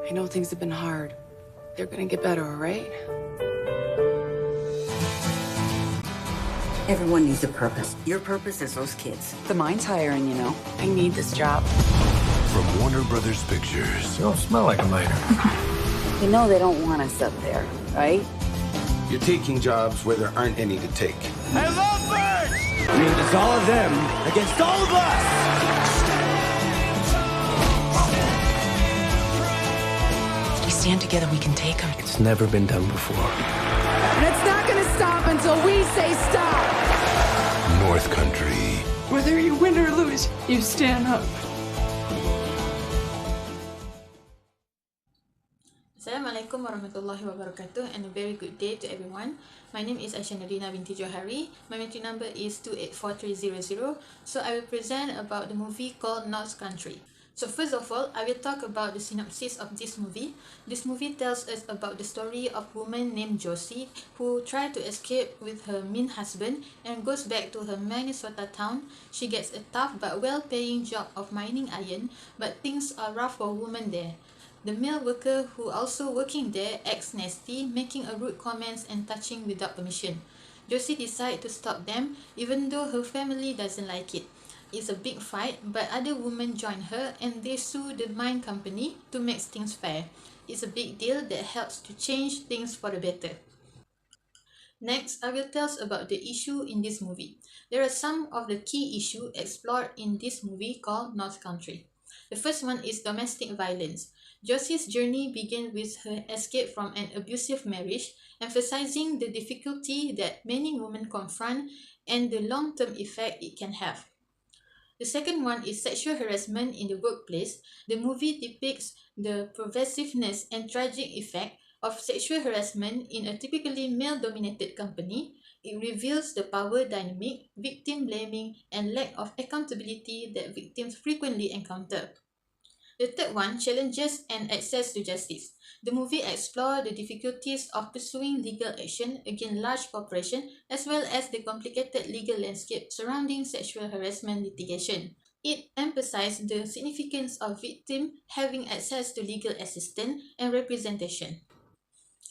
I know things have been hard. They're gonna get better, all right? Everyone needs a purpose. Your purpose is those kids. The mine's hiring, you know. I need this job. From Warner Brothers Pictures. You don't smell like a miner. You know they don't want us up there, right? You're taking jobs where there aren't any to take. I love birds! I mean, it's all of them against all of us! If we stand together, we can take them. It's never been done before. And it's not gonna stop until we say stop! North Country. Whether you win or lose, you stand up. Assalamualaikum warahmatullahi wabarakatuh, and a very good day to everyone. My name is Aisyah Deena BINTI JOHARI. My entry number is 284300. So I will present about the movie called North Country. So first of all, I will talk about the synopsis of this movie. This movie tells us about the story of a woman named Josie who tried to escape with her mean husband and goes back to her Minnesota town. She gets a tough but well-paying job of mining iron, but things are rough for a woman there. The male worker who also working there acts nasty, making a rude comments and touching without permission. Josie decides to stop them even though her family doesn't like it. It's a big fight, but other women join her and they sue the mine company to make things fair. It's a big deal that helps to change things for the better. Next, I will tell us about the issue in this movie. There are some of the key issues explored in this movie called North Country. The first one is domestic violence. Josie's journey begins with her escape from an abusive marriage, emphasizing the difficulty that many women confront and the long-term effect it can have. The second one is sexual harassment in the workplace. The movie depicts the pervasiveness and tragic effect of sexual harassment in a typically male-dominated company. It reveals the power dynamic, victim blaming, and lack of accountability that victims frequently encounter. The third one, challenges and access to justice. The movie explores the difficulties of pursuing legal action against large corporations as well as the complicated legal landscape surrounding sexual harassment litigation. It emphasizes the significance of victims having access to legal assistance and representation.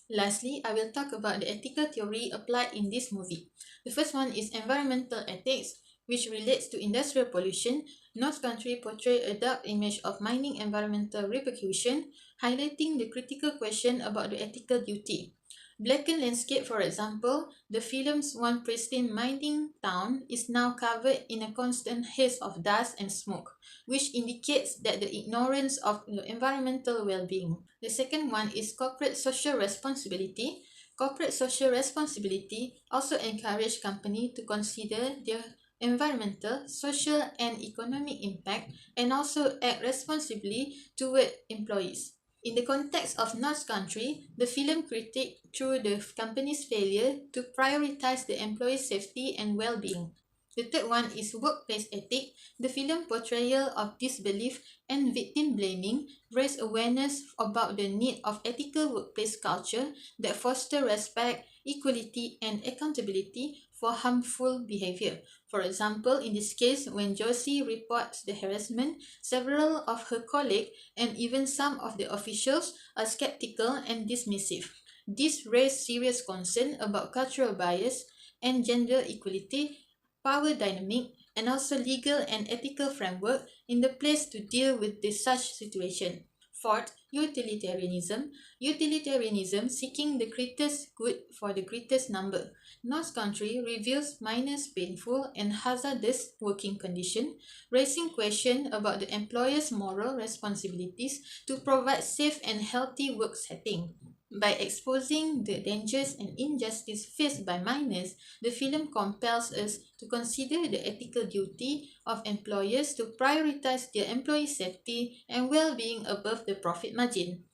Lastly, I will talk about the ethical theory applied in this movie. The first one is environmental ethics, which relates to industrial pollution. North Country portrays a dark image of mining environmental repercussion, highlighting the critical question about the ethical duty. Blackened landscape, for example, the film's one pristine mining town is now covered in a constant haze of dust and smoke, which indicates that the ignorance of the environmental well-being. The second one is corporate social responsibility. Corporate social responsibility also encourages companies to consider their environmental, social, and economic impact and also act responsibly toward employees. In the context of North Country, the film critiques through the company's failure to prioritize the employee's safety and well-being. The third one is workplace ethic. The film portrayal of disbelief and victim blaming raise awareness about the need of ethical workplace culture that foster respect, equality, and accountability for harmful behavior. For example, in this case, when Josie reports the harassment, several of her colleagues and even some of the officials are skeptical and dismissive. This raised serious concern about cultural bias and gender equality, power dynamic, and also legal and ethical framework in the place to deal with such situation. Fourth, utilitarianism. Utilitarianism seeking the greatest good for the greatest number. North Country reveals miners' painful and hazardous working conditions, raising questions about the employer's moral responsibilities to provide safe and healthy work setting. By exposing the dangers and injustice faced by miners, the film compels us to consider the ethical duty of employers to prioritize their employee safety and well-being above the profit margin.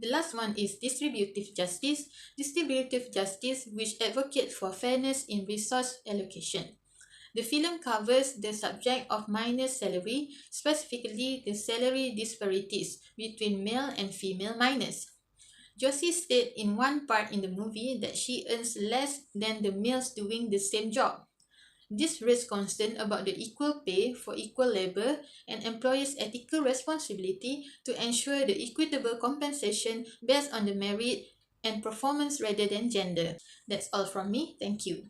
The last one is distributive justice. Distributive justice, which advocates for fairness in resource allocation. The film covers the subject of miners' salary, specifically the salary disparities between male and female miners. Josie stated in one part in the movie that she earns less than the males doing the same job. This raised concern about the equal pay for equal labor and employers' ethical responsibility to ensure the equitable compensation based on the merit and performance rather than gender. That's all from me. Thank you.